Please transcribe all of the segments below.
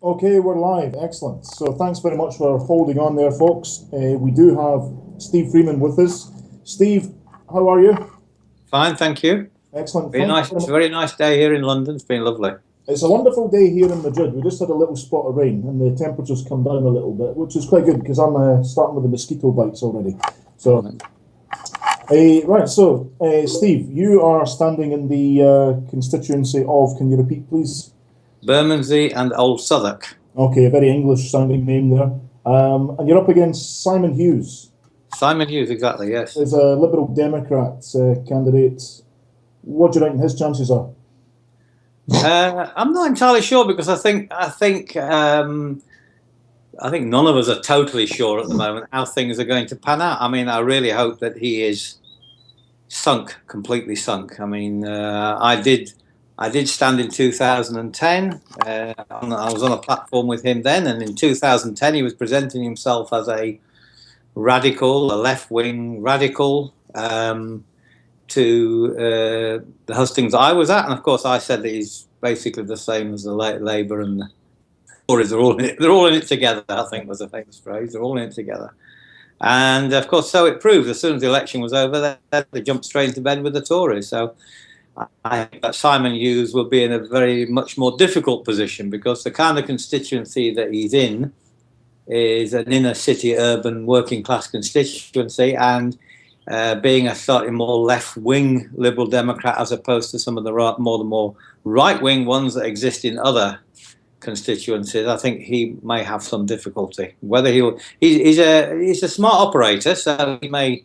Okay, we're live. Excellent. So thanks very much for holding on there, folks. We do have Steve Freeman with us. Steve, how are you? Fine, thank you. Excellent. Very nice. It's a very nice day here in London. It's been lovely. It's a wonderful day here in Madrid. We just had a little spot of rain and the temperature's come down a little bit, which is quite good because I'm starting with the mosquito bites already. So, right. So, Steve, you are standing in the constituency of, can you repeat, please? Bermondsey and Old Southwark. Okay, a very English sounding name there. And you're up against Simon Hughes. Simon Hughes, exactly, yes. As a Liberal Democrat candidate. What do you reckon his chances are? I'm not entirely sure because I think none of us are totally sure at the moment how things are going to pan out. I mean, I really hope that he is completely sunk. I mean, I did stand in 2010. I was on a platform with him then, and in 2010 he was presenting himself as a left-wing radical to the hustings I was at, and of course I said that he's basically the same as the Labour and the Tories. They're all in it together, I think was a famous phrase. They're all in it together. And of course, so it proved. As soon as the election was over, they jumped straight into bed with the Tories. So I think that Simon Hughes will be in a very much more difficult position because the kind of constituency that he's in is an inner city, urban, working class constituency, and being a slightly more left-wing Liberal Democrat as opposed to some of the more right-wing ones that exist in other constituencies, I think he may have some difficulty. Whether he's a smart operator, so he may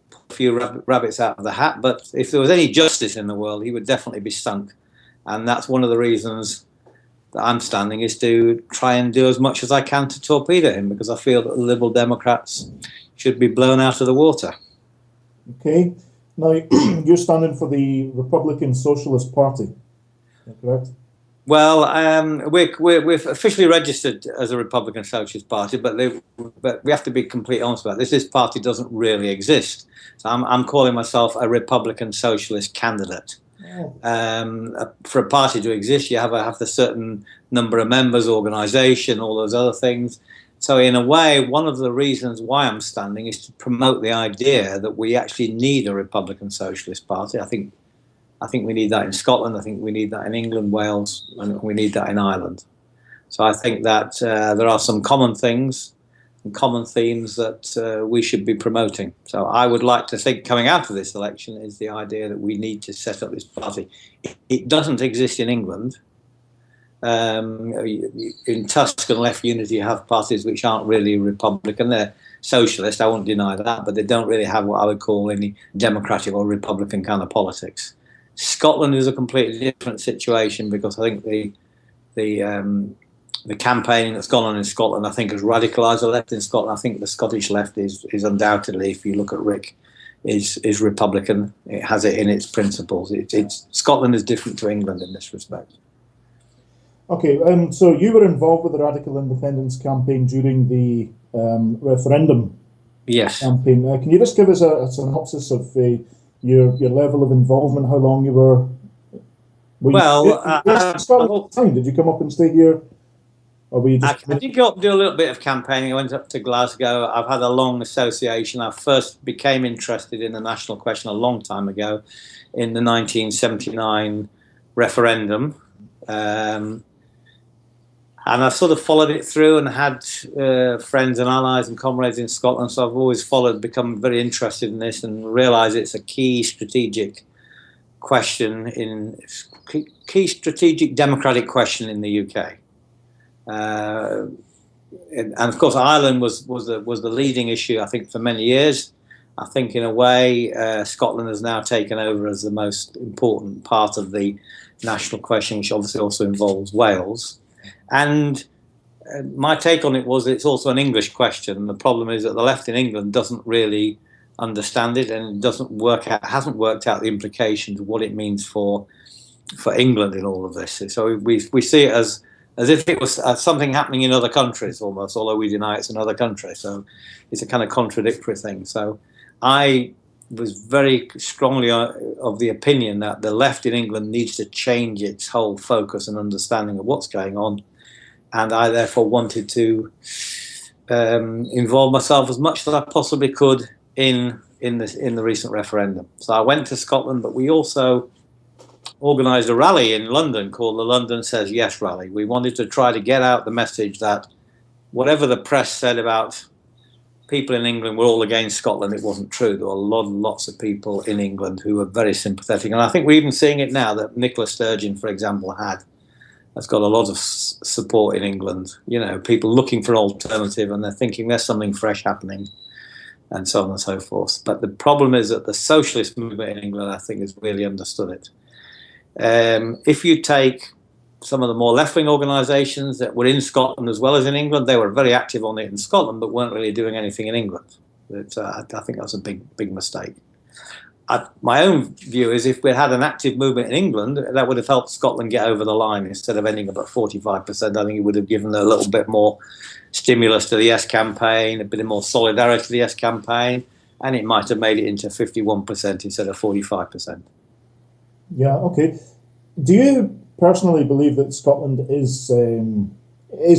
pull a few rabbits out of the hat. But if there was any justice in the world, he would definitely be sunk, and that's one of the reasons that I'm standing, is to try and do as much as I can to torpedo him, because I feel that the Liberal Democrats should be blown out of the water. Okay. Now, you're standing for the Republican Socialist Party, is that correct? Well, we're officially registered as a Republican Socialist Party, but we have to be completely honest about this. This party doesn't really exist. So I'm calling myself a Republican Socialist candidate. For a party to exist, you have the certain number of members, organisation, all those other things. So in a way, one of the reasons why I'm standing is to promote the idea that we actually need a Republican Socialist Party. I think we need that in Scotland. I think we need that in England, Wales, and we need that in Ireland. So I think that there are some common things and common themes that we should be promoting. So I would like to think coming out of this election is the idea that we need to set up this party. It doesn't exist in England. In Tusk and Left Unity, you have parties which aren't really Republican. They're socialist, I won't deny that, but they don't really have what I would call any democratic or Republican kind of politics. Scotland is a completely different situation because I think the campaigning that's gone on in Scotland, I think, has radicalised the left in Scotland. I think the Scottish left is undoubtedly, if you look at Rick, is Republican. It has it in its principles. Scotland is different to England in this respect. Okay, so you were involved with the Radical Independence campaign during the referendum. Yes. Campaign. Can you just give us a synopsis of your level of involvement? How long you were? Did you come up and stay here, or were you just? I did go up and do a little bit of campaigning. I went up to Glasgow. I've had a long association. I first became interested in the national question a long time ago, in the 1979 referendum. And I've sort of followed it through and had friends and allies and comrades in Scotland. So I've always become very interested in this and realised it's a key strategic question, key strategic democratic question in the UK. And of course, Ireland was the leading issue, I think, for many years. I think in a way, Scotland has now taken over as the most important part of the national question, which obviously also involves Wales. And my take on it was it's also an English question. The problem is that the left in England doesn't really understand it, and hasn't worked out the implications of what it means for England in all of this. So we see it as if it was something happening in other countries almost, although we deny it's another country. So it's a kind of contradictory thing. So I was very strongly of the opinion that the left in England needs to change its whole focus and understanding of what's going on and I therefore wanted to involve myself as much as I possibly could in the recent referendum. So I went to Scotland, but we also organised a rally in London called the London Says Yes Rally. We wanted to try to get out the message that whatever the press said about people in England were all against Scotland, it wasn't true. There were lots of people in England who were very sympathetic, and I think we're even seeing it now that Nicola Sturgeon, for example, has got a lot of support in England. You know, people looking for an alternative, and they're thinking there's something fresh happening, and so on and so forth. But the problem is that the socialist movement in England, I think, has really understood it. If you take some of the more left-wing organisations that were in Scotland as well as in England, they were very active on it in Scotland, but weren't really doing anything in England. I think that's a big mistake. My own view is if we had an active movement in England, that would have helped Scotland get over the line. Instead of ending up at 45%, I think it would have given a little bit more stimulus to the Yes campaign, a bit more solidarity to the Yes campaign, and it might have made it into 51% instead of 45%. Yeah, okay. Do you personally believe that Scotland is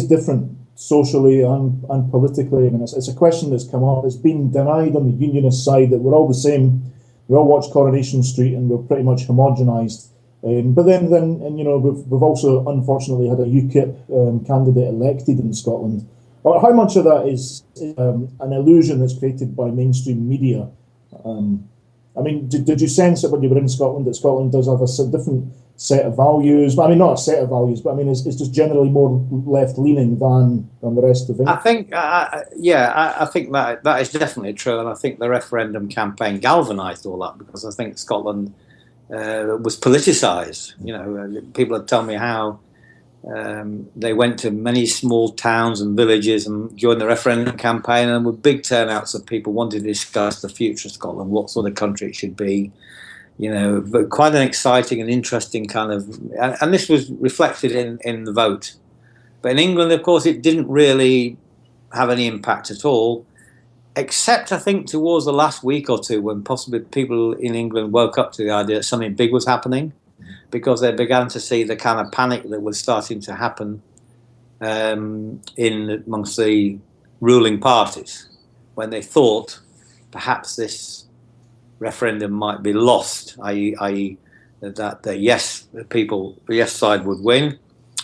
different socially and politically? I mean, it's a question that's come up. It's been denied on the unionist side that we're all the same. We all watch Coronation Street and we're pretty much homogenised. But then you know, we've also unfortunately had a UKIP candidate elected in Scotland. How much of that is an illusion that's created by mainstream media? I mean, did you sense it when you were in Scotland that Scotland does have a different set of values? I mean, not a set of values, but I mean, it's just generally more left-leaning than the rest of it. I think, I think that is definitely true, and I think the referendum campaign galvanised all that, because I think Scotland was politicised. You know, people have told me how they went to many small towns and villages and during the referendum campaign, and with big turnouts of people wanting to discuss the future of Scotland, what sort of country it should be. You know, but quite an exciting and interesting kind of, and this was reflected in the vote. But in England, of course, it didn't really have any impact at all, except I think towards the last week or two, when possibly people in England woke up to the idea that something big was happening, because they began to see the kind of panic that was starting to happen amongst the ruling parties, when they thought perhaps this referendum might be lost, i.e. that the yes side would win.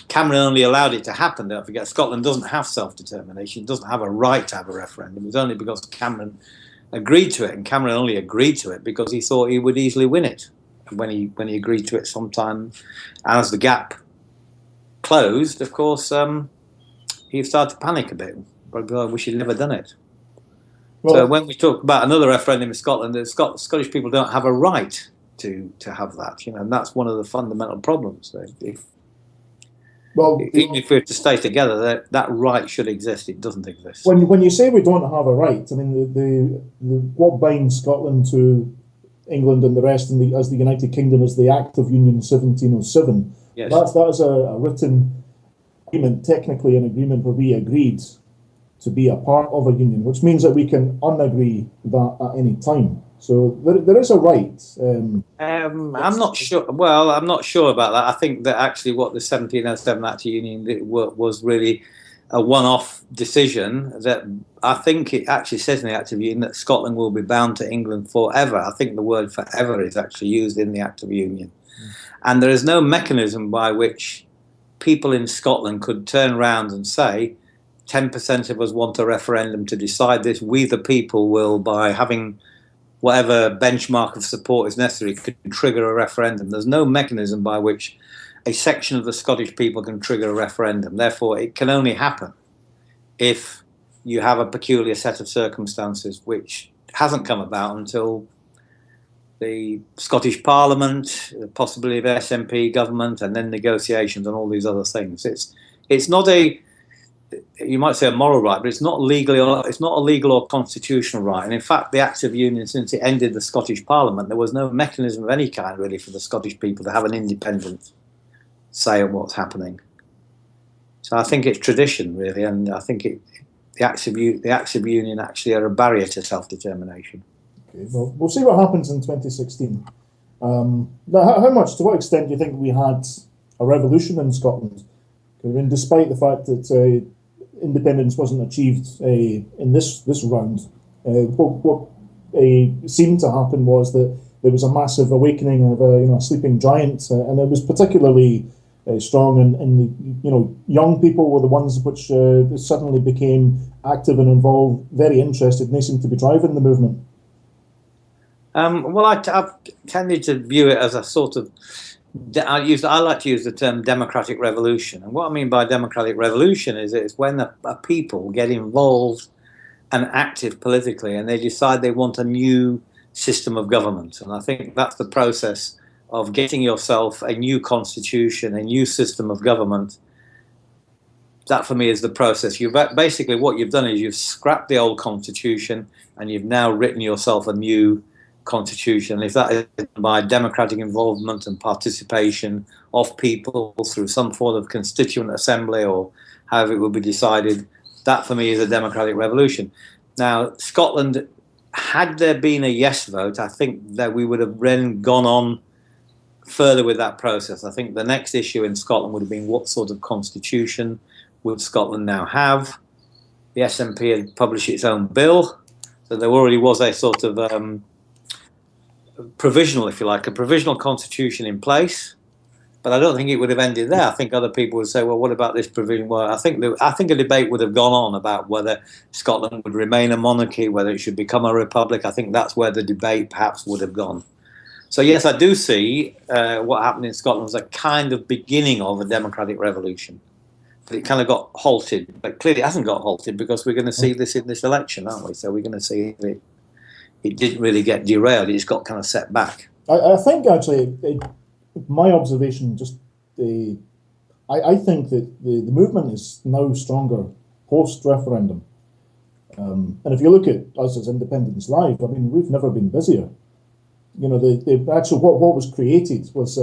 Cameron only allowed it to happen. Don't forget, Scotland doesn't have self-determination. It doesn't have a right to have a referendum. It's only because Cameron agreed to it, and Cameron only agreed to it because he thought he would easily win it. When he agreed to it sometime, as the gap closed, of course, he started to panic a bit. But I wish he'd never done it. Well, so when we talk about another referendum in Scotland, the Scottish people don't have a right to have that. You know, and that's one of the fundamental problems. Even if we're to stay together, that right should exist. It doesn't exist. When you say we don't have a right, I mean the what binds Scotland to England and the rest, as the United Kingdom, is the Act of Union 1707. Yes. That is a written agreement, technically an agreement where we agreed to be a part of a union, which means that we can unagree that at any time. So there is a right. I'm not sure. Well, I'm not sure about that. I think that actually what the 1707 Act of Union did was really a one-off decision. That I think it actually says in the Act of Union that Scotland will be bound to England forever. I think the word forever is actually used in the Act of Union. And there is no mechanism by which people in Scotland could turn around and say, 10% of us want a referendum to decide this. We, the people, will, by having whatever benchmark of support is necessary, could trigger a referendum. There's no mechanism by which a section of the Scottish people can trigger a referendum. Therefore, it can only happen if you have a peculiar set of circumstances, which hasn't come about until the Scottish Parliament, the possibility of SNP government, and then negotiations and all these other things. It's not a, you might say, a moral right, but it's not a legal or constitutional right. And in fact, the Act of Union, since it ended the Scottish Parliament, there was no mechanism of any kind really for the Scottish people to have an independent say on what's happening. So I think it's tradition really, and I think the Acts of Union actually are a barrier to self-determination. Okay, well, we'll see what happens in 2016. Now, to what extent do you think we had a revolution in Scotland? I mean, despite the fact that independence wasn't achieved in this round, what seemed to happen was that there was a massive awakening of a sleeping giant, and it was particularly strong in the young people were the ones which suddenly became active and involved, very interested, and they seemed to be driving the movement. Well, I've tended to view it as a sort of, I like to use the term democratic revolution. And what I mean by democratic revolution is it's when a people get involved and active politically and they decide they want a new system of government. And I think that's the process of getting yourself a new constitution, a new system of government. That for me is the process. Basically what you've done is you've scrapped the old constitution and you've now written yourself a new constitution. If that is by democratic involvement and participation of people through some form of constituent assembly or however it will be decided, that for me is a democratic revolution. Now, Scotland, had there been a yes vote, I think that we would have then gone on further with that process. I think the next issue in Scotland would have been what sort of constitution would Scotland now have. The SNP had published its own bill, so there already was a sort of provisional, if you like, a provisional constitution in place, but I don't think it would have ended there. I think other people would say, well, what about this provision? Well, I think a debate would have gone on about whether Scotland would remain a monarchy, whether it should become a republic. I think that's where the debate perhaps would have gone. So yes, I do see what happened in Scotland was a kind of beginning of a democratic revolution, but it kind of got halted. But clearly it hasn't got halted because we're going to see this in this election, aren't we? So we're going to see it didn't really get derailed, it just got kind of set back. I think actually, my observation, I think that the movement is now stronger post-referendum. And if you look at us as Independents Live, I mean, we've never been busier. The actual, what was created was,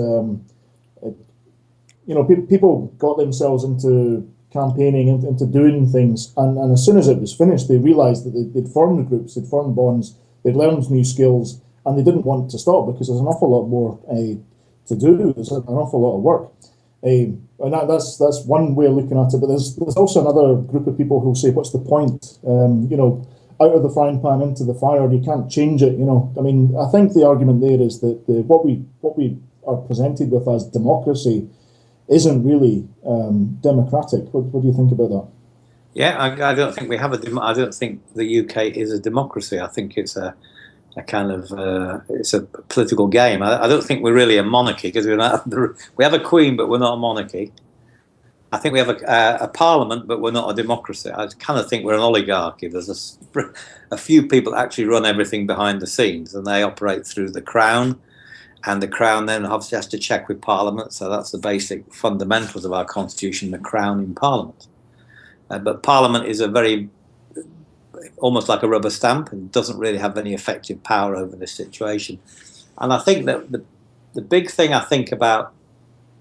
people got themselves into campaigning, into doing things, and as soon as it was finished, they realised that they'd formed groups, they'd formed bonds, they'd learned new skills, and they didn't want to stop because there's an awful lot more to do. There's an awful lot of work. And that's one way of looking at it. But there's also another group of people who say, what's the point? Out of the frying pan into the fire, you can't change it. I mean, I think the argument there is that what we are presented with as democracy isn't really democratic. What do you think about that? Yeah, I don't think we have I don't think the UK is a democracy. I think it's a kind of it's a political game. I don't think we're really a monarchy because we have a queen, but we're not a monarchy. I think we have a parliament, but we're not a democracy. I kind of think we're an oligarchy. There's a few people actually run everything behind the scenes, and they operate through the crown, and the crown then obviously has to check with parliament. So that's the basic fundamentals of our constitution: the crown in parliament. But Parliament is almost like a rubber stamp and doesn't really have any effective power over this situation. And I think that the big thing I think about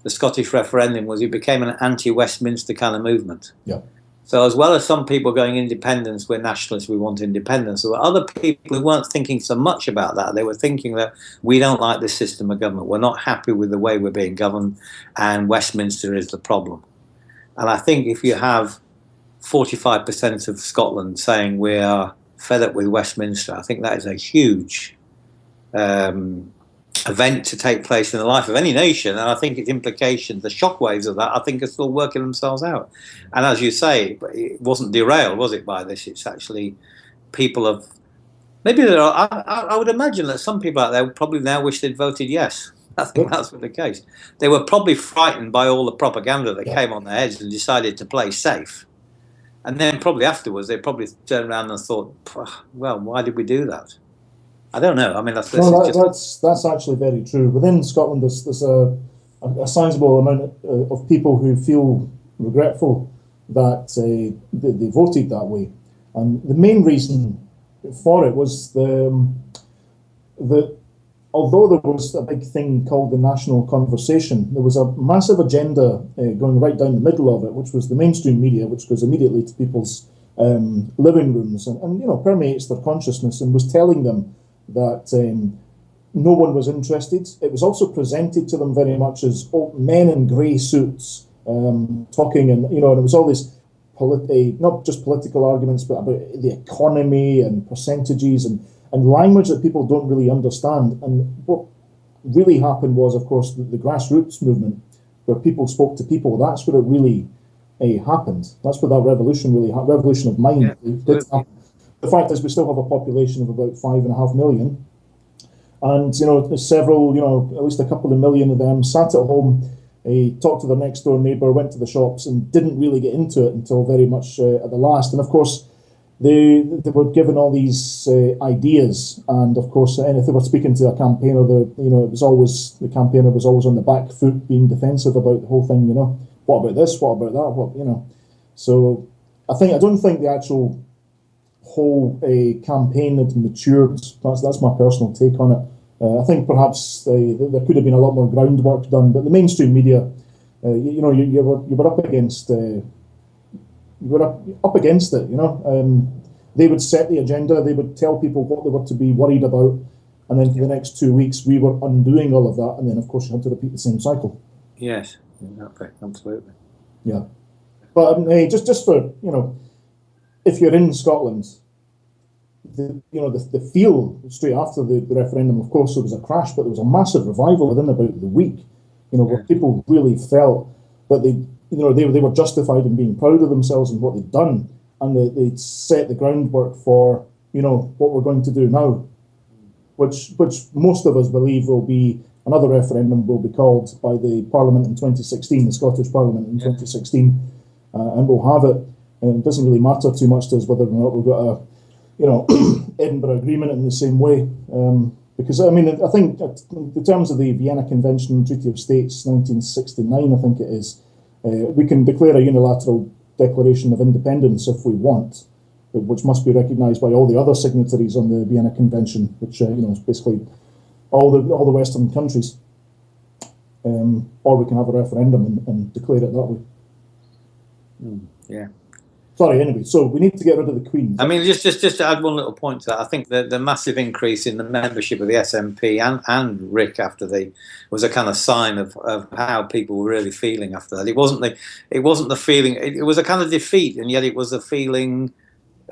the Scottish referendum was it became an anti-Westminster kind of movement. Yeah. So as well as some people going independence, we're nationalists, we want independence, there were other people who weren't thinking so much about that. They were thinking that we don't like this system of government, we're not happy with the way we're being governed, and Westminster is the problem. And I think if you have 45% of Scotland saying we are fed up with Westminster, I think that is a huge event to take place in the life of any nation, and I think its implications, the shockwaves of that, I think are still working themselves out. And as you say, it wasn't derailed, was it, by this? It's actually people have, maybe there are, I would imagine that some people out there probably now wish they'd voted yes. I think that's the case. They were probably frightened by all the propaganda that came on their heads and decided to play safe. And then probably afterwards, they probably turned around and thought, well, why did we do that? I don't know. I mean, that's actually very true. Within Scotland, there's a sizable amount of people who feel regretful that they voted that way. And the main reason for it was that although there was a big thing called the national conversation, there was a massive agenda going right down the middle of it, which was the mainstream media, which goes immediately to people's living rooms and permeates their consciousness and was telling them that no one was interested. It was also presented to them very much as men in grey suits talking, and and it was all this not just political arguments, but about the economy and percentages and language that people don't really understand. And what really happened was, of course, the grassroots movement, where people spoke to people. That's where it really happened. That's where that revolution really revolution of mind did happen. The fact is, we still have a population of about 5.5 million, and several, at least a couple of million of them sat at home, talked to their next door neighbour, went to the shops, and didn't really get into it until very much at the last. And of course, they were given all these ideas, and of course, and if they were speaking to a campaigner, the campaigner was always on the back foot, being defensive about the whole thing. What about this? What about that? So I don't think the actual whole campaign had matured. That's my personal take on it. I think perhaps there could have been a lot more groundwork done, but the mainstream media, you were up against it. They would set the agenda. They would tell people what they were to be worried about, and then for the next 2 weeks, we were undoing all of that, and then of course you had to repeat the same cycle. Yes, absolutely. Yeah, but just for if you're in Scotland, the feel straight after the referendum, of course, there was a crash, but there was a massive revival within about the week, where people really felt that they were justified in being proud of themselves and what they'd done, and they'd set the groundwork for, what we're going to do now, which most of us believe will be another referendum will be called by the Parliament in 2016, the Scottish Parliament in 2016, and we'll have it. And it doesn't really matter too much to us whether or not we've got a Edinburgh Agreement in the same way, because I think in terms of the Vienna Convention and Treaty of States 1969, I think it is, we can declare a unilateral declaration of independence if we want, which must be recognised by all the other signatories on the Vienna Convention, which is basically all the Western countries, or we can have a referendum and declare it that way. Yeah. Sorry, anyway, so we need to get rid of the Queen. Just to add one little point to that, I think the massive increase in the membership of the SNP and Rick after was a kind of sign of how people were really feeling after that. It wasn't the feeling. It was a kind of defeat, and yet it was a feeling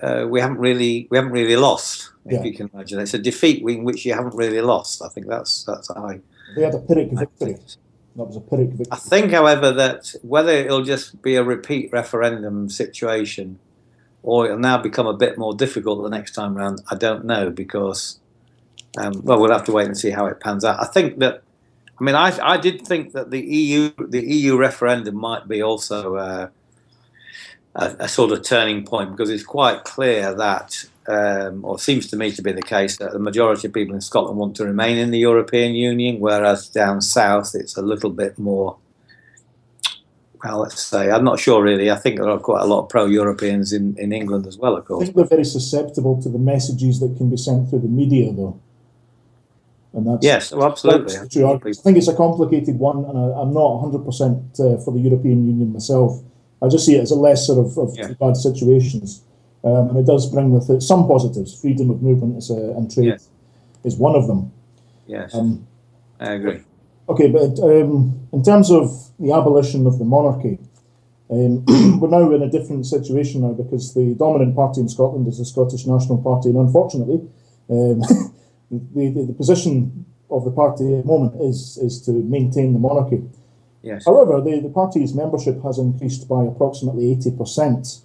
we haven't really lost. If you can imagine, it's a defeat in which you haven't really lost. I think that's how they had a Pyrrhic victory. That was a Pyrrhic victory. I think, however, that whether it'll just be a repeat referendum situation or it'll now become a bit more difficult the next time round, I don't know, because, we'll have to wait and see how it pans out. I think that, I did think that the EU referendum might be also a sort of turning point, because it's quite clear that, or seems to me to be the case, that the majority of people in Scotland want to remain in the European Union, whereas down south it's a little bit more, well, let's say, I'm not sure really. I think there are quite a lot of pro-Europeans in England as well, of course. I think they're very susceptible to the messages that can be sent through the media, though. And that's, yes, well, absolutely. That's true. I think it's a complicated one, and I'm not 100% for the European Union myself. I just see it as a lesser of bad situations. And it does bring with it some positives. Freedom of movement and trade is one of them. Yes, I agree. Okay, but in terms of the abolition of the monarchy, we're now in a different situation now, because the dominant party in Scotland is the Scottish National Party, and unfortunately, the position of the party at the moment is to maintain the monarchy. Yes. However, the party's membership has increased by approximately 80%.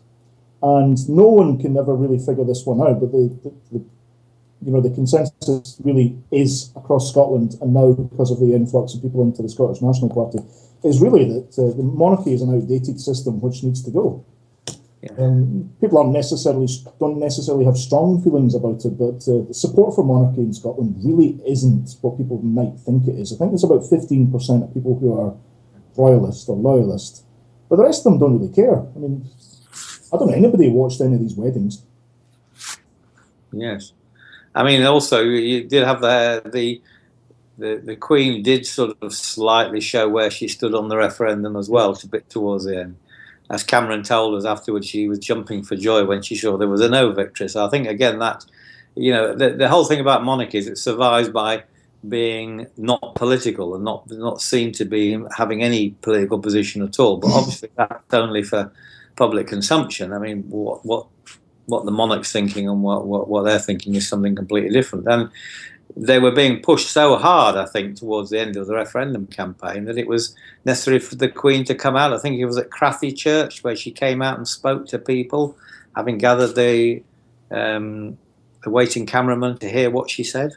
And no one can ever really figure this one out, but the consensus really is across Scotland, and now because of the influx of people into the Scottish National Party, is really that the monarchy is an outdated system which needs to go. People don't necessarily have strong feelings about it, but the support for monarchy in Scotland really isn't what people might think it is. I think it's about 15% of people who are royalist or loyalist, but the rest of them don't really care. I don't know anybody who watched any of these weddings. Yes, also you did have the Queen did sort of slightly show where she stood on the referendum as well, a bit towards the end. As Cameron told us afterwards, she was jumping for joy when she saw there was a no victory. So I think again that the whole thing about monarchy is it survives by being not political and not seen to be having any political position at all. But obviously that's only for public consumption. I mean, what the monarch's thinking and what they're thinking is something completely different. And they were being pushed so hard, I think, towards the end of the referendum campaign that it was necessary for the Queen to come out. I think it was at Crathy Church where she came out and spoke to people, having gathered the waiting cameraman to hear what she said.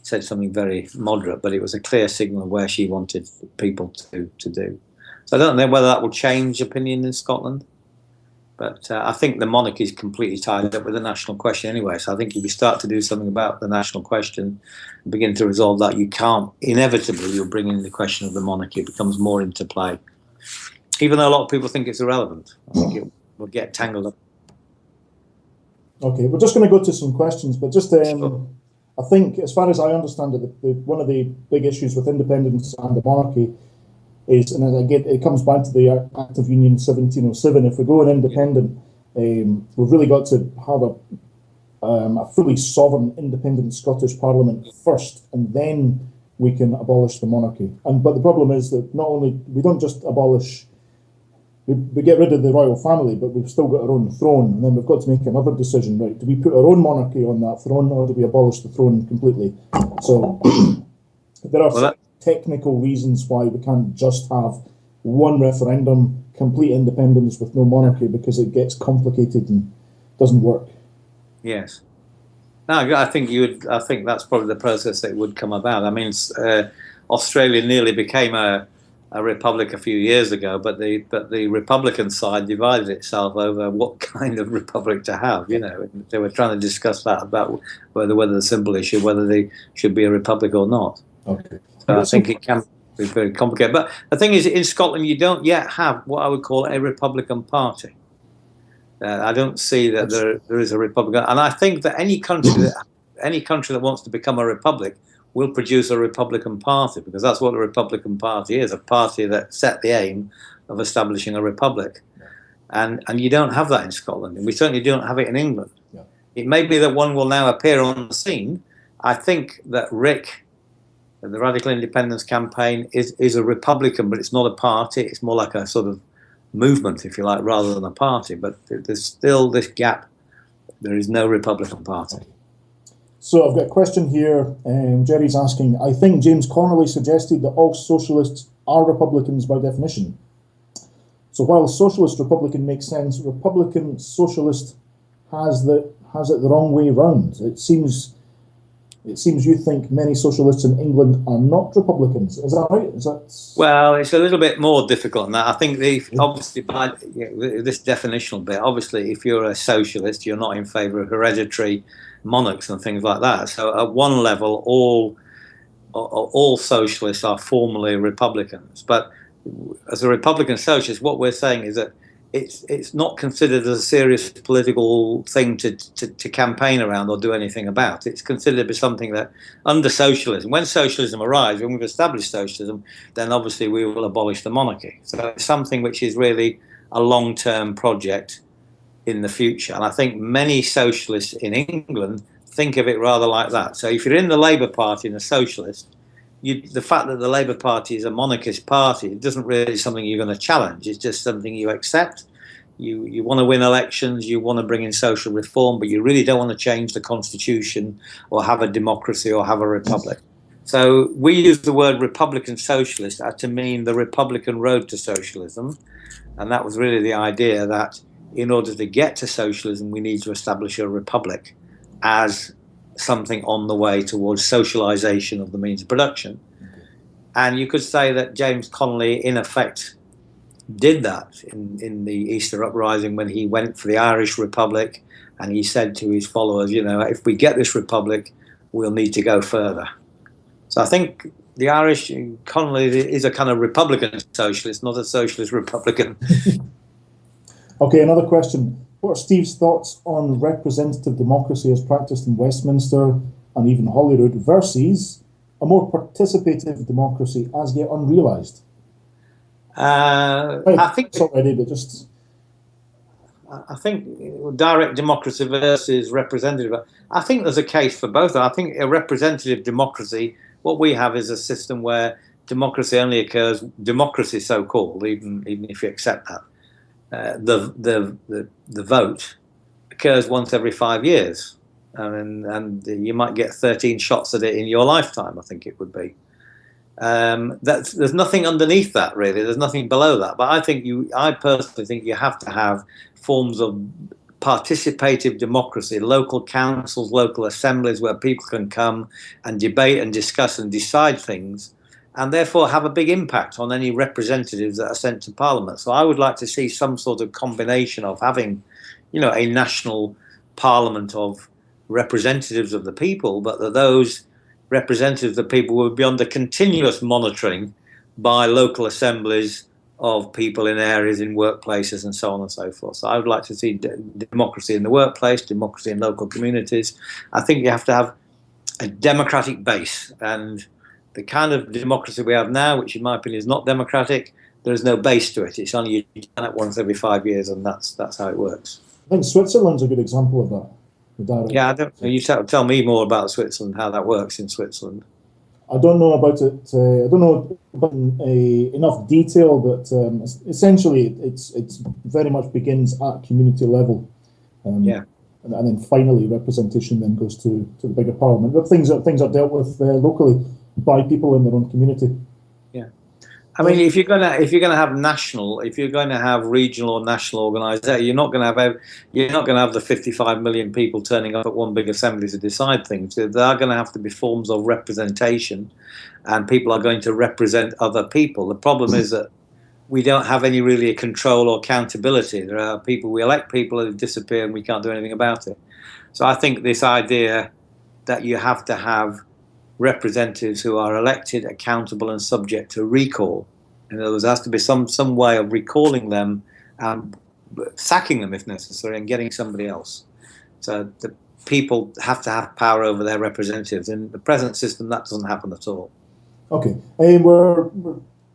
Said something very moderate, but it was a clear signal of where she wanted people to do. So I don't know whether that will change opinion in Scotland, but I think the monarchy is completely tied up with the national question anyway. So I think if you start to do something about the national question, and begin to resolve that, you can't, inevitably you'll bring in the question of the monarchy. It becomes more into play, even though a lot of people think it's irrelevant. I think it will get tangled up. Okay, we're just going to go to some questions, but just Sure. I think, as far as I understand it, one of the big issues with independence and the monarchy is, and again, it comes back to the Act of Union 1707. If we go an independent, we've really got to have a fully sovereign, independent Scottish Parliament first, and then we can abolish the monarchy. But the problem is that not only we don't just abolish. We get rid of the royal family, but we've still got our own throne, and then we've got to make another decision, right? Do we put our own monarchy on that throne, or do we abolish the throne completely? So there are technical reasons why we can't just have one referendum, complete independence with no monarchy, because it gets complicated and doesn't work. Yes. No, I think I think that's probably the process that would come about. I mean, Australia nearly became a republic a few years ago, but the Republican side divided itself over what kind of republic to have. You know, they were trying to discuss that about whether the simple issue whether they should be a republic or not. Okay. So I think it can be very complicated. But the thing is, in Scotland, you don't yet have what I would call a Republican Party. I don't see that there is a Republican, and I think that any country that wants to become a republic will produce a Republican Party, because that's what a Republican Party is, a party that set the aim of establishing a republic. And you don't have that in Scotland, and we certainly don't have it in England. Yeah. It may be that one will now appear on the scene. I think that Rick, the Radical Independence Campaign, is a Republican, but it's not a party. It's more like a sort of movement, if you like, rather than a party. But there's still this gap. There is no Republican Party. So I've got a question here. Jerry's asking, I think James Connolly suggested that all socialists are Republicans by definition. So while socialist Republican makes sense, Republican socialist has it the wrong way round. It seems you think many socialists in England are not Republicans. Is that right? Well, it's a little bit more difficult than that. I think obviously by this definitional bit, obviously if you're a socialist, you're not in favour of hereditary monarchs and things like that. So at one level, all socialists are formally Republicans. But as a Republican socialist, what we're saying is that it's not considered as a serious political thing to campaign around or do anything about. It's considered to be something that under socialism, when socialism arrives, when we've established socialism, then obviously we will abolish the monarchy. So it's something which is really a long-term project in the future. And I think many socialists in England think of it rather like that. So if you're in the Labour Party and a socialist, the fact that the Labour Party is a monarchist party, it doesn't really something you're going to challenge. It's just something you accept. You want to win elections, you want to bring in social reform, but you really don't want to change the constitution or have a democracy or have a republic. So we use the word Republican Socialist to mean the Republican road to socialism. And that was really the idea that in order to get to socialism, we need to establish a republic as something on the way towards socialization of the means of production. And you could say that James Connolly, in effect, did that in the Easter Uprising when he went for the Irish Republic, and he said to his followers, you know, if we get this republic, we'll need to go further. So I think the Irish, Connolly is a kind of Republican socialist, not a socialist Republican. Okay, another question. What are Steve's thoughts on representative democracy as practiced in Westminster and even Holyrood versus a more participative democracy as yet unrealised? I think already, but just I think direct democracy versus representative. I think there's a case for both. I think a representative democracy What we have is a system where democracy only occurs, democracy so-called, even if you accept that, the vote occurs once every 5 years, and you might get 13 shots at it in your lifetime, I think it would be. There's nothing underneath that, really. There's nothing below that. But I personally think you have to have forms of participative democracy, local councils, local assemblies where people can come and debate and discuss and decide things, and therefore have a big impact on any representatives that are sent to Parliament. So I would like to see some sort of combination of having, a national Parliament of representatives of the people, but that those representatives of the people would be under continuous monitoring by local assemblies of people in areas, in workplaces, and so on and so forth. So I would like to see democracy in the workplace, democracy in local communities. I think you have to have a democratic base, and the kind of democracy we have now, which in my opinion is not democratic, there is no base to it. It's only you can it once every 5 years, and that's how it works. I think Switzerland's a good example of that. Yeah, I don't know. You tell me more about Switzerland, how that works in Switzerland. I don't know about it. I don't know about enough detail, but essentially, it's very much begins at community level. And then finally, representation then goes to the bigger parliament. But things are dealt with locally by people in their own community. Yeah. I mean, if you're going to have regional or national organisations, you're not going to have the 55 million people turning up at one big assembly to decide things. There are going to have to be forms of representation, and people are going to represent other people. The problem is that we don't have any really control or accountability. There are we elect people who disappear and we can't do anything about it. So I think this idea that you have to have representatives who are elected, accountable, and subject to recall. In other words, there has to be some way of recalling them, sacking them if necessary, and getting somebody else. So the people have to have power over their representatives. In the present system, that doesn't happen at all. Okay, we're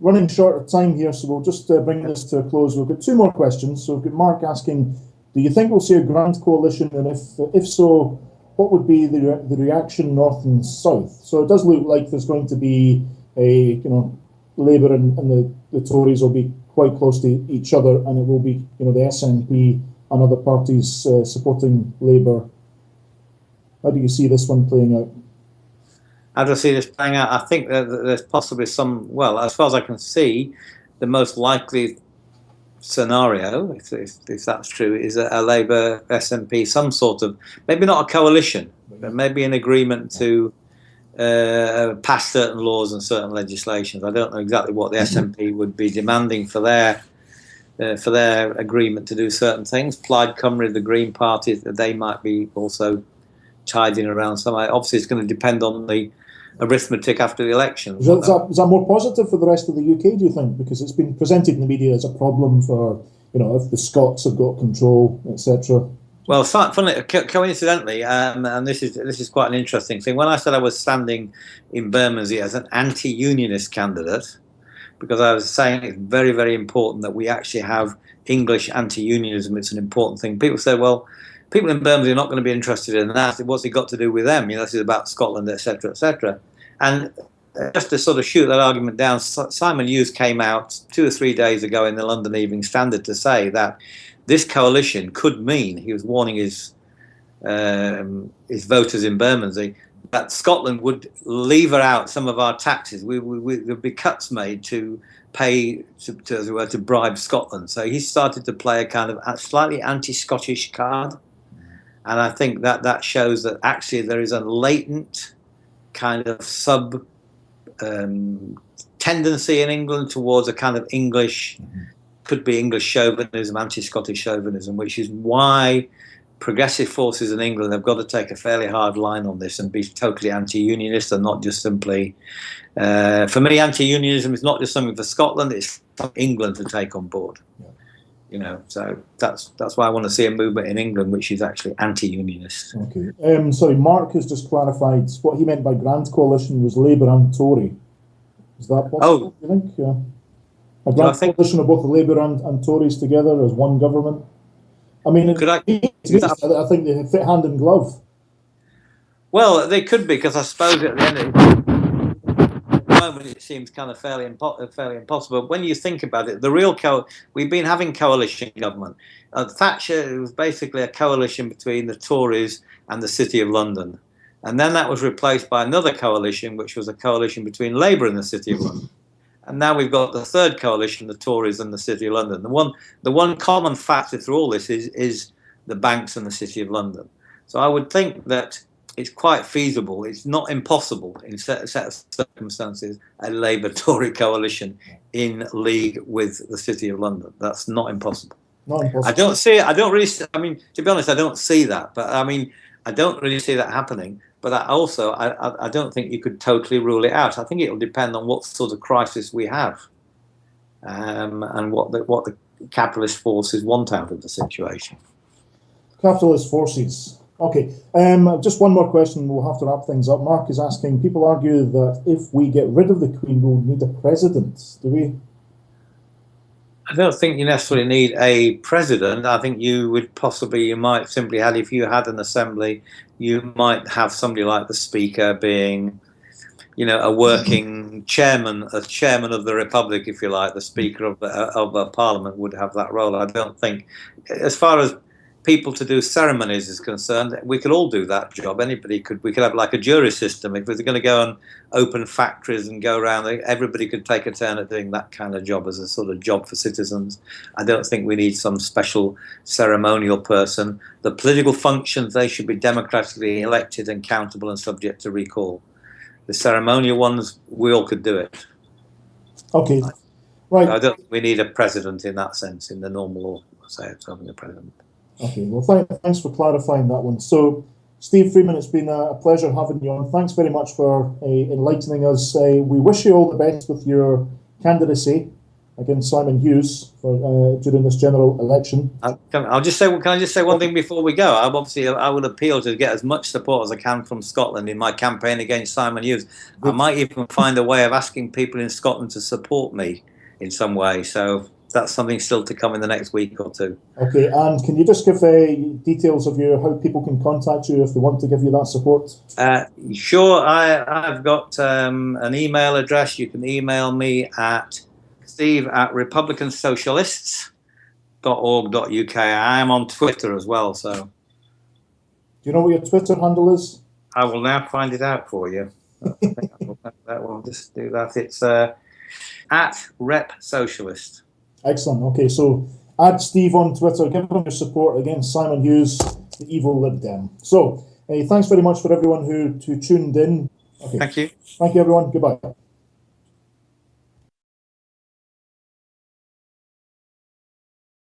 running short of time here, so we'll just bring this to a close. We've got two more questions. So we've got Mark asking, do you think we'll see a grand coalition, and if so, what would be the reaction north and south? So it does look like there's going to be Labour and the Tories will be quite close to each other, and it will be the SNP and other parties supporting Labour. How do you see this one playing out? How do I see this playing out? I think that there's possibly as far as I can see, the most likely scenario, if that's true, is a Labour SNP, some sort of, maybe not a coalition, but maybe an agreement to pass certain laws and certain legislations. I don't know exactly what the SNP would be demanding for their agreement to do certain things. Plaid Cymru, the Green Party, they might be also tied in around some. Obviously, it's going to depend on the arithmetic after the election. Is that more positive for the rest of the UK, do you think? Because it's been presented in the media as a problem for, if the Scots have got control, etc. Well, coincidentally, and this is quite an interesting thing. When I said I was standing in Bermondsey as an anti-unionist candidate, because I was saying it's very, very important that we actually have English anti-unionism. It's an important thing. People say, well, people in Bermondsey are not going to be interested in that. What's it got to do with them? This is about Scotland, etc., etc. And just to sort of shoot that argument down, Simon Hughes came out 2 or 3 days ago in the London Evening Standard to say that this coalition could mean, he was warning his voters in Bermondsey, that Scotland would lever out some of our taxes. There'd be cuts made to pay, as it were, to bribe Scotland. So he started to play a kind of slightly anti-Scottish card. And I think that shows that actually there is a latent kind of tendency in England towards a kind of English, could be English chauvinism, anti-Scottish chauvinism, which is why progressive forces in England have got to take a fairly hard line on this and be totally anti-unionist and not just simply, for me, anti-unionism is not just something for Scotland, it's for England to take on board. So that's why I want to see a movement in England which is actually anti-unionist. Okay. Sorry, Mark has just clarified what he meant by grand coalition was Labour and Tory. Is that possible, do you think? Yeah. A grand coalition of both Labour and Tories together as one government? I mean, I think they fit hand in glove. Well, they could be, because I suppose at the end of moment it seems kind of fairly impossible. But when you think about it, we've been having coalition government. Thatcher was basically a coalition between the Tories and the City of London. And then that was replaced by another coalition, which was a coalition between Labour and the City of London. And now we've got the third coalition, the Tories and the City of London. The one common factor through all this is the banks and the City of London. So I would think that it's quite feasible. It's not impossible in set of circumstances, a Labour-Tory coalition in league with the City of London. That's not impossible. Not impossible. I don't see it. I don't really. I mean, to be honest, I don't see that. But I mean, I don't really see that happening. But I don't think you could totally rule it out. I think it'll depend on what sort of crisis we have, and what the capitalist forces want out of the situation. Capitalist forces. Okay. Just one more question. We'll have to wrap things up. Mark is asking. People argue that if we get rid of the Queen, we'll need a president. Do we? I don't think you necessarily need a president. I think you might simply have, if you had an assembly, you might have somebody like the Speaker being, a working chairman, a chairman of the Republic, if you like. The Speaker of a Parliament would have that role. I don't think, as far as people to do ceremonies is concerned, we could all do that job. We could have like a jury system. If we're going to go and open factories and go around, everybody could take a turn at doing that kind of job as a sort of job for citizens. I don't think we need some special ceremonial person. The political functions, they should be democratically elected and countable and subject to recall. The ceremonial ones, we all could do it. Okay, right. I don't think we need a president in that sense, in the normal say of having a president. Okay, well, thanks for clarifying that one. So, Steve Freeman, it's been a pleasure having you on. Thanks very much for enlightening us. We wish you all the best with your candidacy against Simon Hughes during this general election. Can I just say one thing before we go? I would appeal to get as much support as I can from Scotland in my campaign against Simon Hughes. I might even find a way of asking people in Scotland to support me in some way. So that's something still to come in the next week or two. Okay, and can you just give details of how people can contact you if they want to give you that support? Sure, I've got an email address. You can email me at steve@republicansocialists.org.uk. I am on Twitter as well. So, do you know what your Twitter handle is? I will now find it out for you. I think we'll just do that. It's @RepSocialist. Excellent. Okay, so add Steve on Twitter. Give him your support against Simon Hughes, the evil Lib Dem. So, thanks very much for everyone who tuned in. Okay. Thank you. Thank you, everyone. Goodbye.